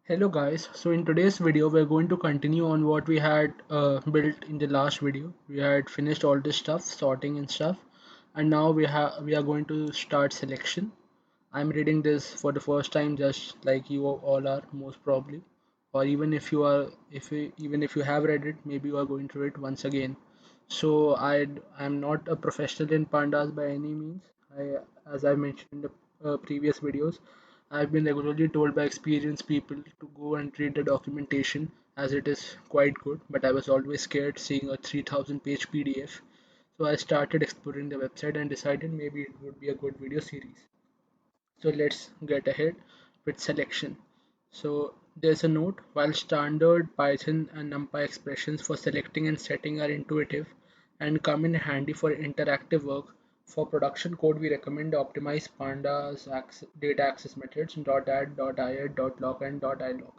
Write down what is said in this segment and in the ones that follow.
Hello guys, so in today's video we're going to continue on what we had built in the last video. We had finished all this stuff, sorting and stuff, and now we are going to start selection. I'm reading this for the first time just like you all are most probably, or even if you have read it, maybe you are going through it once again. So I'm not a professional in pandas by any means. As I mentioned in the previous videos, I've been regularly told by experienced people to go and read the documentation as it is quite good, but I was always scared seeing a 3000 page PDF. So I started exploring the website and decided maybe it would be a good video series. So let's get ahead with selection. So there's a note: while standard Python and NumPy expressions for selecting and setting are intuitive and come in handy for interactive work, for production code we recommend optimize pandas data access methods .add, .iad, .lock and .ilog.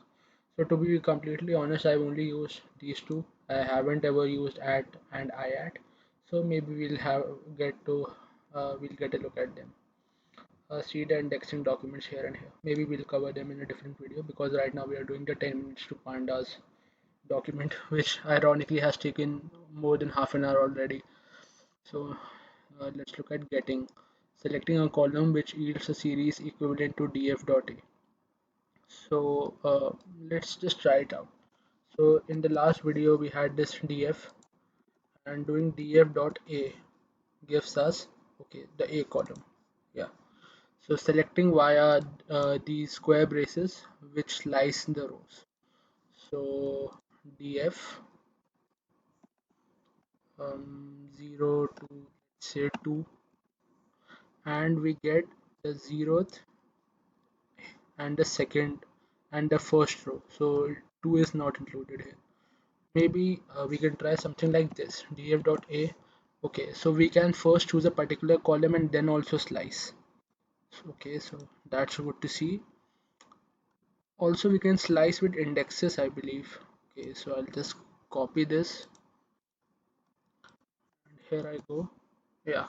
So to be completely honest, I've only used these two. I haven't ever used add and iat. So maybe we'll get a look at them. See the indexing documents here and here. Maybe we'll cover them in a different video because right now we are doing the 10 minutes to pandas document, which ironically has taken more than half an hour already. So let's look at getting. Selecting a column which yields a series equivalent to df.a. So let's just try it out. So in the last video we had this df, and doing df.a gives us okay the a column. Yeah. So selecting via these square braces which slice the rows. So df 0 to say 2, and we get the zeroth and the second and the first row. So 2 is not included here. Maybe we can try something like this: df.a. Okay, so we can first choose a particular column and then also slice. Okay, so that's good to see. Also we can slice with indexes, I believe. Okay, so I'll just copy this and here I go. Yeah,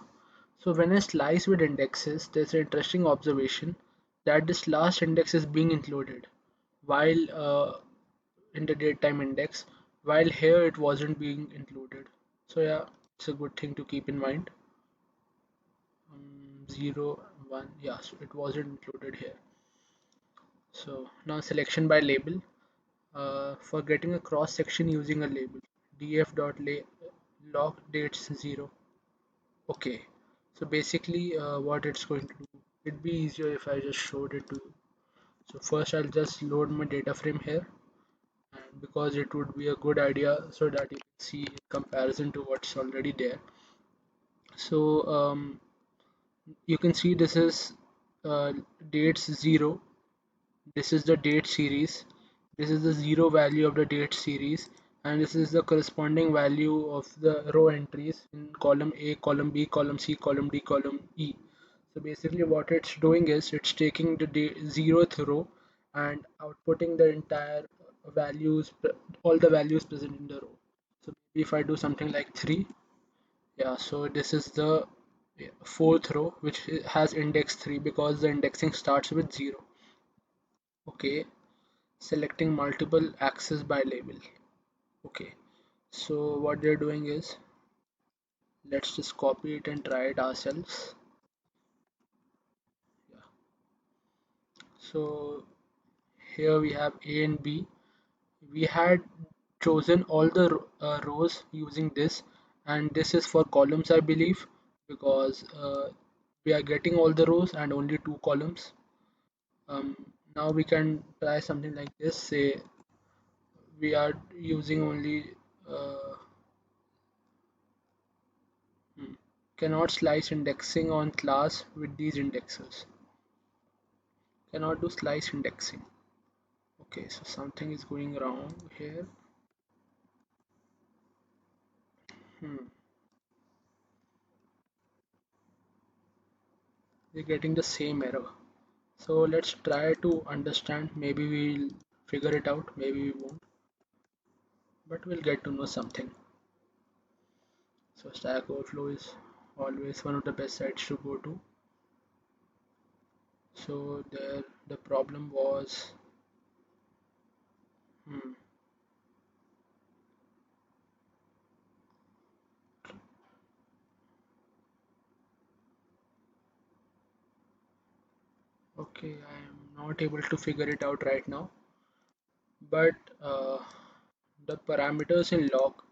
so when I slice with indexes, there's an interesting observation that this last index is being included while in the datetime index, while here it wasn't being included. So yeah, it's a good thing to keep in mind. 0 1, yeah, so it wasn't included here. So now selection by label. For getting a cross section using a label, df.lock dates 0. Okay, so basically what it's going to do, it'd be easier if I just showed it to you. So first I'll just load my data frame here, and because it would be a good idea so that you can see in comparison to what's already there. So you can see this is dates 0. This is the date series. This is the 0 value of the date series, and this is the corresponding value of the row entries in column A, column B, column C, column D, column E. So basically what it's doing is it's taking the 0th row and outputting the entire values, all the values present in the row. So maybe if I do something like 3, yeah, so this is the fourth row which has index 3 because the indexing starts with 0. Okay, selecting multiple access by label. Okay, so what they're doing is, let's just copy it and try it ourselves. Yeah. So here we have A and B. We had chosen all the rows using this, and this is for columns I believe, because we are getting all the rows and only two columns. um, Now we can try something like this. Say we are using only hmm, cannot slice indexing on class with these indexers. Cannot do slice indexing. Okay, so something is going wrong here. hmm. We're getting the same error. So let's try to understand. Maybe we'll figure it out, maybe we won't, but we'll get to know something. So Stack Overflow is always one of the best sites to go to. So there the problem was Hmm. Okay, I am not able to figure it out right now, but the parameters in lock,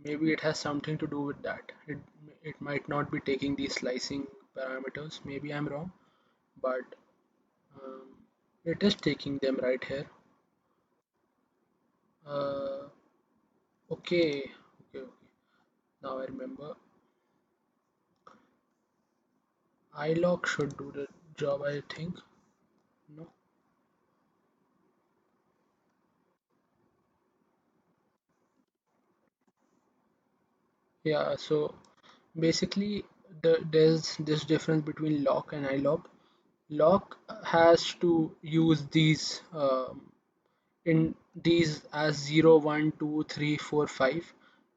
maybe it has something to do with that. It might not be taking these slicing parameters. Maybe I'm wrong, but um, it is taking them right here. Uh, okay, okay, okay. Now I remember. iLock should do the job, I think. No. Yeah. So basically, there's this difference between lock and iLock. Lock has to use these in these as 0, 1, 2, 3, 4, 5,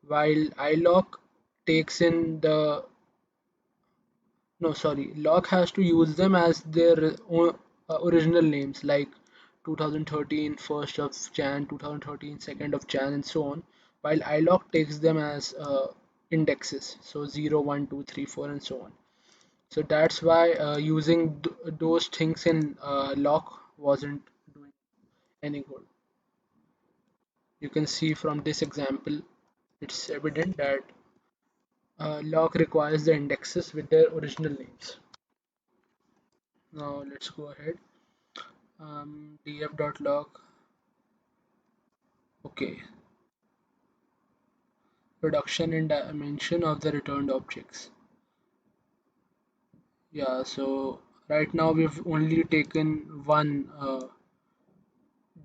while iLock takes in the no, sorry, lock has to use them as their original names, like 2013 1st of Jan, 2013 2nd of Jan, and so on, while iLock takes them as indexes, so 0, 1, 2, 3, 4, and so on. So that's why using those things in lock wasn't doing any good. You can see from this example, it's evident that lock requires the indexes with their original names. Now let's go ahead. Df.log. Okay, reduction in dimension of the returned objects. Yeah, so right now we've only taken one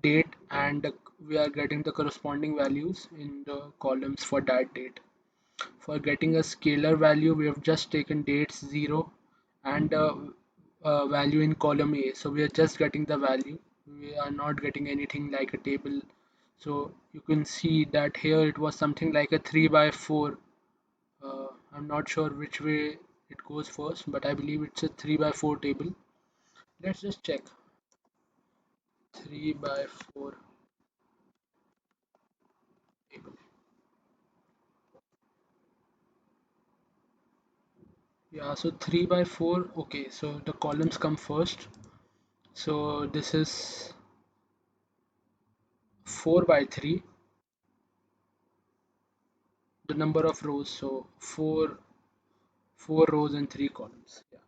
date, and we are getting the corresponding values in the columns for that date. For getting a scalar value, we have just taken dates 0 and value in column A. So we are just getting the value. We are not getting anything like a table. So you can see that here it was something like a 3 by 4. I'm not sure which way it goes first, but I believe it's a 3 by 4 table. Let's just check. 3 by 4 table. Yeah, so 3 by 4. Okay, so the columns come first. So this is 4 by 3, the number of rows. So 4 rows and 3 columns. Yeah.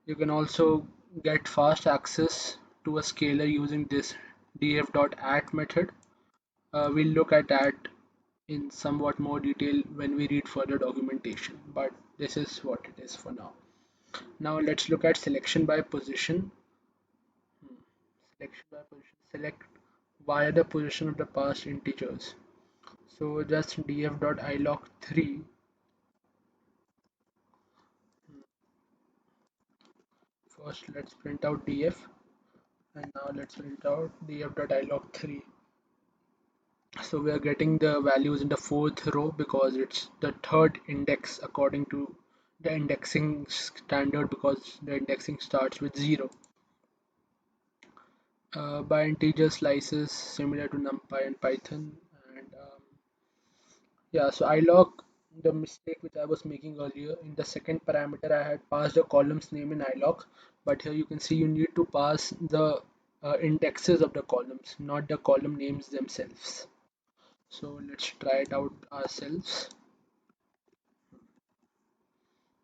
You can also get fast access to a scalar using this df.at method. We'll look at that in somewhat more detail when we read further documentation, but this is what it is for now. Now let's look at selection by position. Selection by position. Select via the position of the past integers. So just df.ilock3. First let's print out df, and now let's print out df.ilock3. So we are getting the values in the fourth row because it's the third index according to the indexing standard, because the indexing starts with 0. By integer slices similar to NumPy and Python. And yeah, so iLog, the mistake which I was making earlier, in the second parameter I had passed the column's name in iLog, but here you can see you need to pass the indexes of the columns, not the column names themselves. So let's try it out ourselves.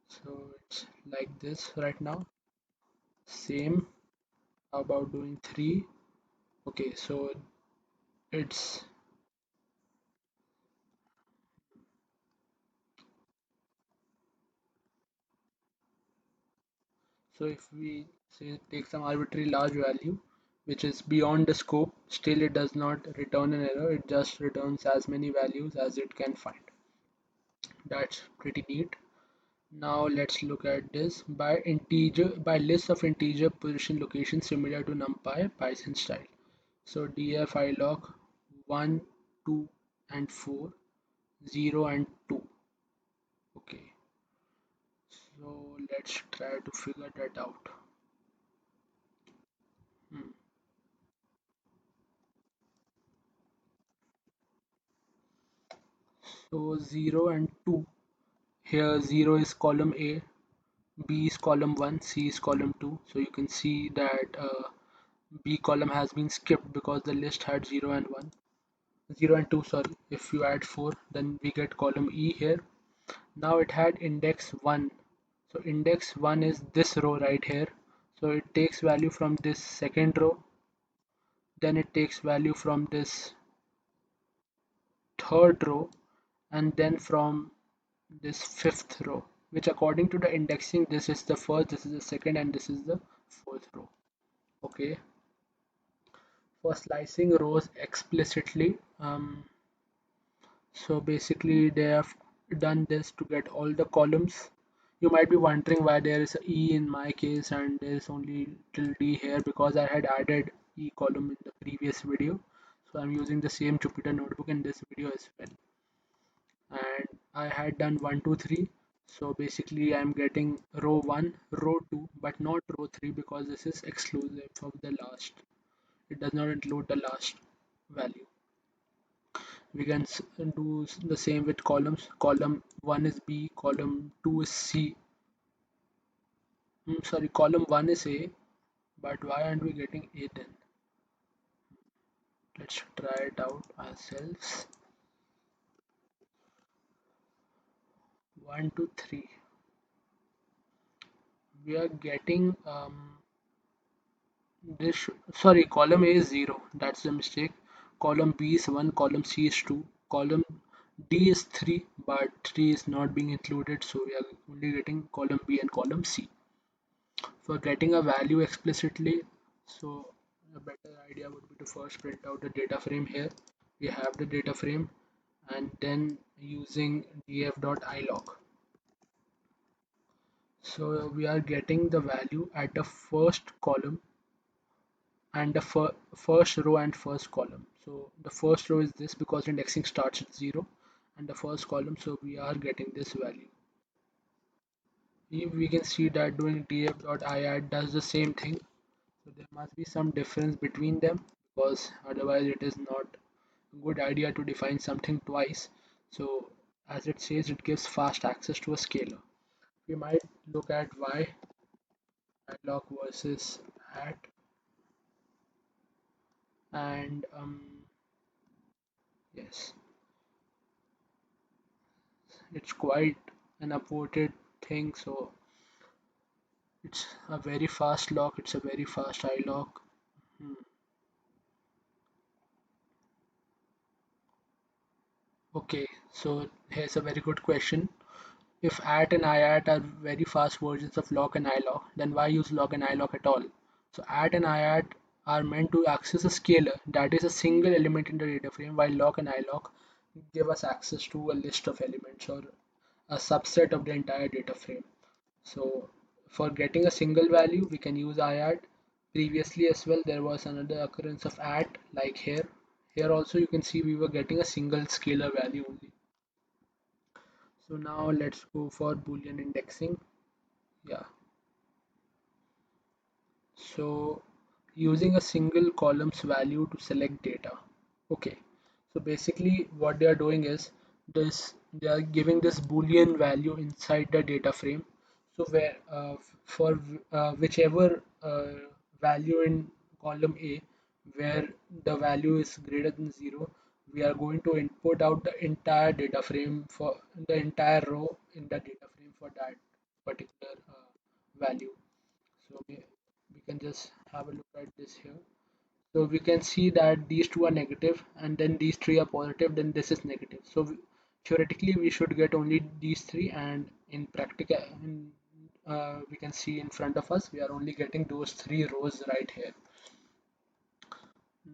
So it's like this right now. Same. How about doing 3? Okay, so it's so if we say take some arbitrary large value which is beyond the scope, still it does not return an error. It just returns as many values as it can find. That's pretty neat. Now let's look at this by list of integer position locations similar to NumPy Python style. So df ilog 1, 2, and 4, 0 and 2. Okay, so let's try to figure that out. Hmm. So 0 and 2. Here 0 is column A, B is column 1, C is column 2. So you can see that B column has been skipped because the list had 0 and 1. 0 and 2, sorry. If you add 4, then we get column E here. Now it had index 1. So index 1 is this row right here. So it takes value from this second row, then it takes value from this third row, and then from this fifth row, which according to the indexing, this is the first, this is the second, and this is the fourth row. Okay, for slicing rows explicitly, so basically they have done this to get all the columns. You might be wondering why there is a E in my case and there is only till D here, because I had added E column in the previous video. So I'm using the same Jupyter notebook in this video as well. And I had done 1 2 3. So basically I'm getting row 1, row 2, but not row 3 because this is exclusive of the last. It does not include the last value. We can do the same with columns. Column 1 is B, column 2 is C. Sorry, column 1 is A, but why aren't we getting A then? Let's try it out ourselves. 1 2 3. We are getting this, sorry, column A is 0. That's the mistake. Column B is 1, column C is 2, column D is 3, but 3 is not being included, so we are only getting column B and column C. For getting a value explicitly, so a better idea would be to first print out the data frame here. We have the data frame, and then using df.ilog. So we are getting the value at the first column and the first row and first column. So the first row is this because indexing starts at 0, and the first column, so we are getting this value. We can see that doing df.iadd does the same thing. So there must be some difference between them, because otherwise it is not a good idea to define something twice. So as it says, it gives fast access to a scalar. We might look at why alloc versus at, and yes, it's quite an upvoted thing. So it's a very fast lock, it's a very fast iloc. Hmm. Okay, so here's a very good question. If at and iat are very fast versions of lock and iloc, then why use lock and iloc at all? So at and iat are meant to access a scalar, that is a single element in the data frame, while lock and iloc give us access to a list of elements or a subset of the entire data frame. So for getting a single value, we can use iat. Previously as well, there was another occurrence of at, like here. Here also you can see we were getting a single scalar value only. So now let's go for Boolean indexing. Yeah. So using a single column's value to select data. Okay. So basically what they are doing is this, they are giving this Boolean value inside the data frame. So where for whichever value in column A where the value is greater than 0, we are going to input out the entire data frame for the entire row in the data frame for that particular value. So we can just have a look at this here. So we can see that these two are negative and then these three are positive, then this is negative. So theoretically we should get only these three, and in practical we can see in front of us we are only getting those three rows right here.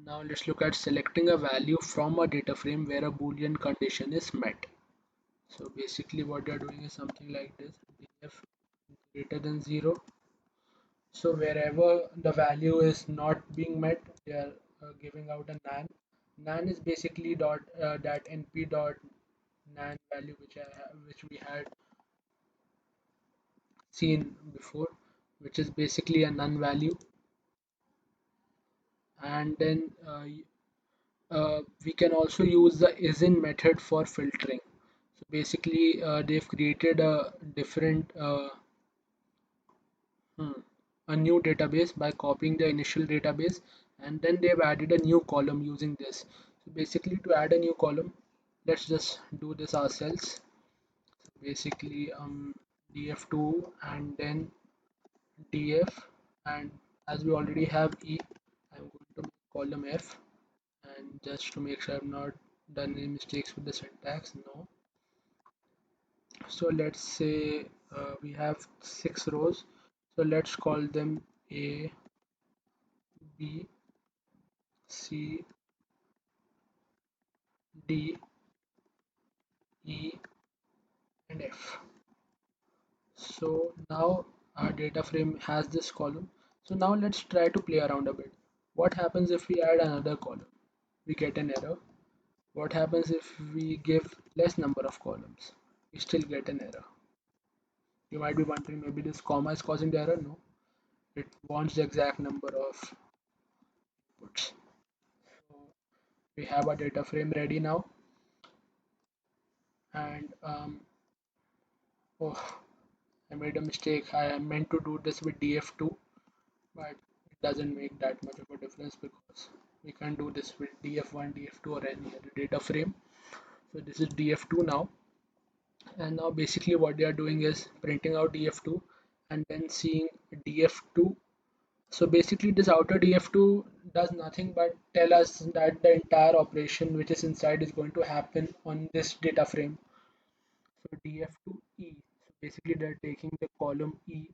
Now let's look at selecting a value from a data frame where a Boolean condition is met. So basically what they are doing is something like this: df greater than 0. So wherever the value is not being met, they are giving out a nan. Nan is basically that np dot nan value which we had seen before, which is basically a none value. And then we can also use the isIn method for filtering. Basically, they've created a different hmm, a new database by copying the initial database, and then they've added a new column using this. So basically, to add a new column, let's just do this ourselves. Basically, df2 and then df, and as we already have e, I'm going to make column f, and just to make sure I've not done any mistakes with the syntax, no. So let's say we have 6 rows, so let's call them a, b, c, d, e, and f. So now our data frame has this column. So now let's try to play around a bit. What happens if we add another column? We get an error. What happens if we give less number of columns? We still get an error. You might be wondering, maybe this comma is causing the error. No, it wants the exact number of inputs. So we have our data frame ready now, and oh, I made a mistake. I meant to do this with df2, but it doesn't make that much of a difference because we can do this with df1, df2, or any other data frame. So this is df2 now, and now basically what they are doing is printing out df2 and then seeing df2. So basically this outer df2 does nothing but tell us that the entire operation which is inside is going to happen on this data frame. So df2e, so basically they're taking the column e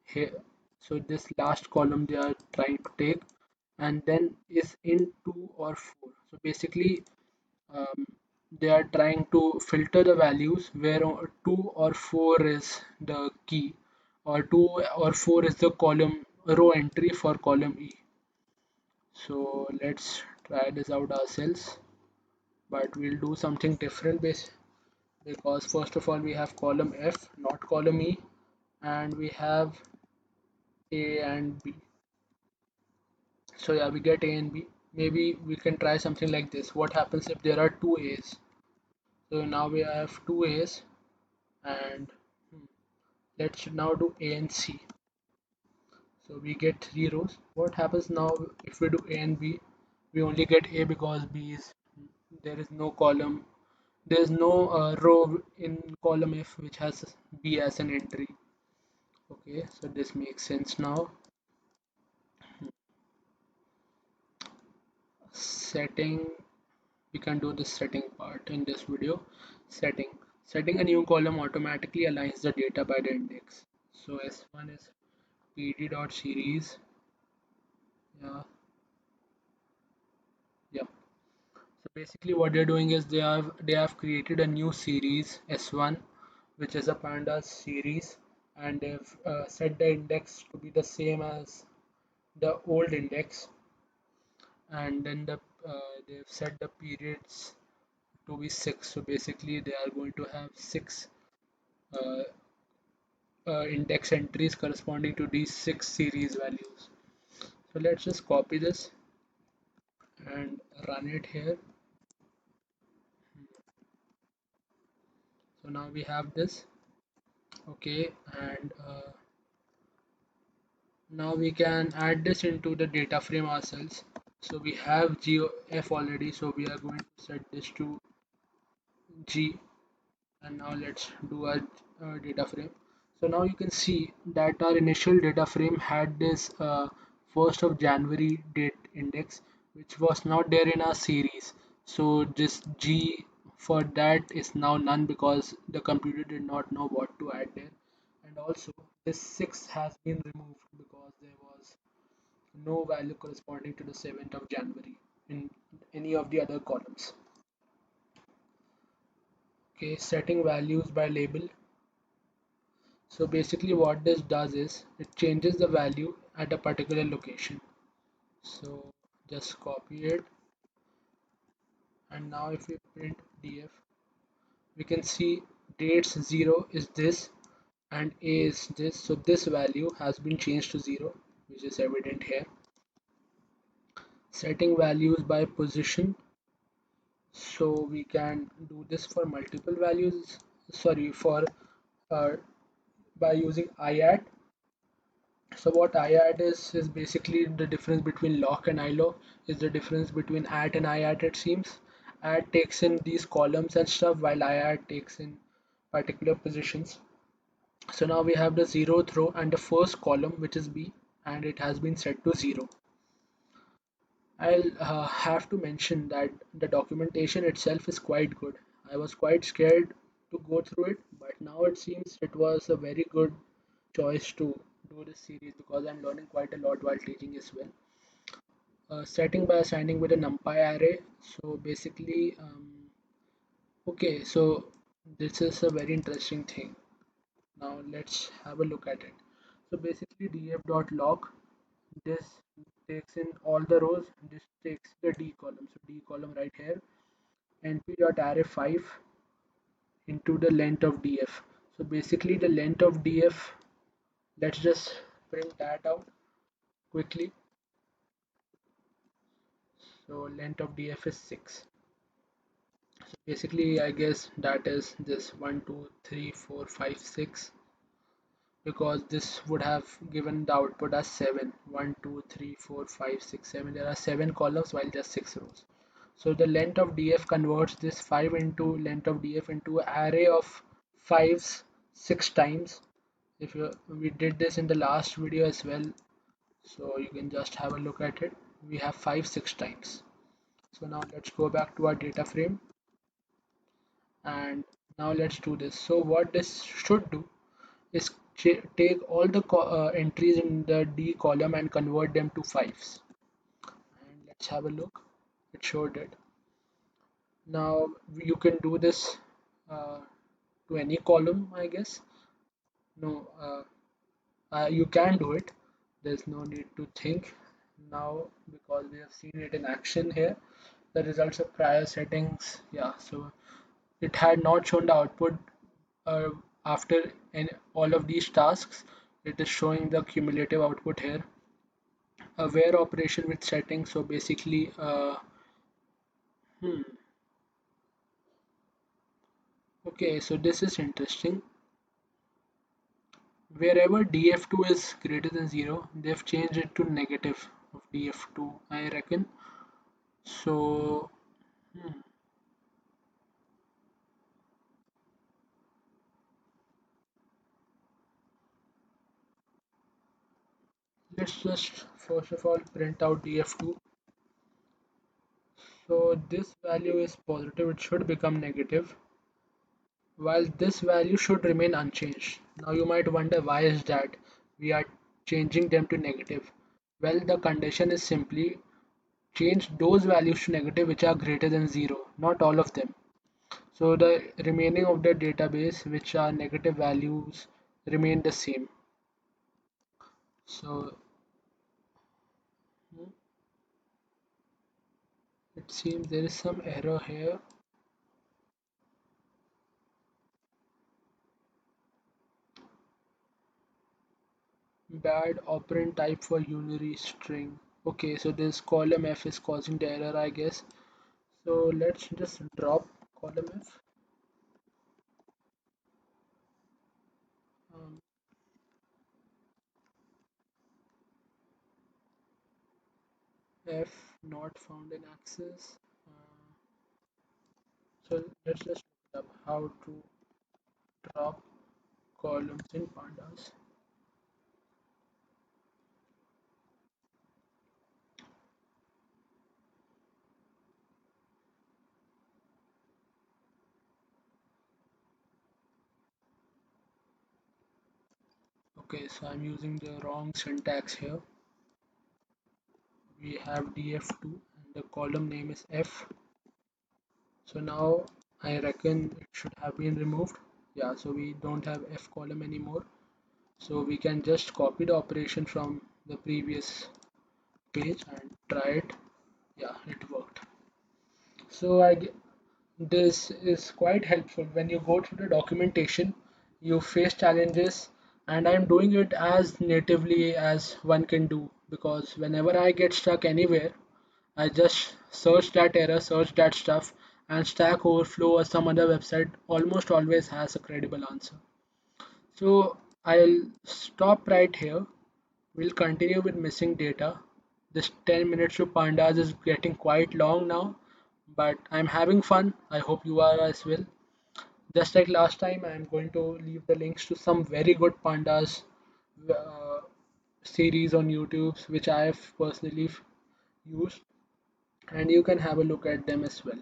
here. So this last column they are trying to take, and then is in 2 or 4. So basically um, they are trying to filter the values where 2 or 4 is the key, or 2 or 4 is the column row entry for column E. So let's try this out ourselves, but we'll do something different because first of all we have column F, not column E, and we have A and B. So yeah, we get A and B. Maybe we can try something like this. What happens if there are two A's? So now we have two A's, and let's now do A and C. So we get 3 rows. What happens now if we do A and B? We only get A because B is, there is no column, there is no row in column F which has B as an entry. Okay, so this makes sense now. Setting, we can do the setting part in this video. Setting a new column automatically aligns the data by the index. So S1 is pd.series. Yeah yeah So basically what they're doing is they have created a new series S1, which is a pandas series, and they've set the index to be the same as the old index, and then they've set the periods to be 6. So basically they are going to have 6 uh, index entries corresponding to these 6 series values. So let's just copy this and run it here. So now we have this. Okay, and now we can add this into the data frame ourselves. So we have GF already, so we are going to set this to G, and now let's do a data frame. So now you can see that our initial data frame had this 1st of January date index, which was not there in our series. So this G for that is now none because the computer did not know what to add there. And also this 6 has been removed because there was no value corresponding to the 7th of January in any of the other columns. Okay, setting values by label. So basically what this does is it changes the value at a particular location. So just copy it, and now if we print df, we can see dates 0 is this and a is this. So this value has been changed to 0, which is evident here. Setting values by position. So we can do this for multiple values, sorry, for uh, by using IAD. So what IAD is basically the difference between lock and ilock, is the difference between at and IAD, it seems. Add takes in these columns and stuff, while IAD takes in particular positions. So now we have the zeroth row and the first column, which is B, and it has been set to 0. I'll have to mention that the documentation itself is quite good. I was quite scared to go through it, but now it seems it was a very good choice to do this series because I'm learning quite a lot while teaching as well. Setting by assigning with a numpy array. So basically, okay, so this is a very interesting thing. Now let's have a look at it. So basically, df.log, this takes in all the rows, this takes the D column. So D column right here, np.array 5 into the length of df. So basically the length of df, let's just print that out quickly. So length of df is 6. So basically I guess that is this 1 2 3 4 5 6, because this would have given the output as 7. 1 2 3 4 5 6 7. There are 7 columns while just 6 rows. So the length of df converts this 5 into length of df into an array of 5s 6 times. If you, we did this in the last video as well, so you can just have a look at it. We have 5 6 times. So now let's go back to our data frame, and now let's do this. So what this should do is take all the entries in the D column and convert them to fives. And let's have a look. It showed it. Now you can do this uh, to any column, I guess. No, you can do it. There's no need to think now because we have seen it in action here. The results of prior settings, yeah. So it had not shown the output uh, after all of these tasks. It is showing the cumulative output here. A where operation with settings. So basically, hmm, okay. So this is interesting. Wherever df2 is greater than 0, they've changed it to negative of df2, I reckon. So hmm, let's just first of all print out df2. So this value is positive, it should become negative, while this value should remain unchanged. Now you might wonder, why is that we are changing them to negative? Well, the condition is simply change those values to negative which are greater than 0, not all of them. So the remaining of the database which are negative values remain the same. So hmm, it seems there is some error here. Bad operand type for unary string. Okay, so this column F is causing the error, I guess. So let's just drop column F. Um, F not found in access. So let's just look up how to drop columns in pandas. Okay, so I'm using the wrong syntax here. We have df2 and the column name is F. So now I reckon it should have been removed. Yeah, so we don't have F column anymore. So we can just copy the operation from the previous page and try it. Yeah, it worked. So this is quite helpful when you go through the documentation. You face challenges, and I'm doing it as natively as one can do, because whenever I get stuck anywhere, I just search that error, search that stuff, and Stack Overflow or some other website almost always has a credible answer. So I'll stop right here. We'll continue with missing data. This 10 minutes to pandas is getting quite long now, but I'm having fun. I hope you are as well. Just like last time, I'm going to leave the links to some very good pandas uh, series on YouTube, which I have personally used, and you can have a look at them as well.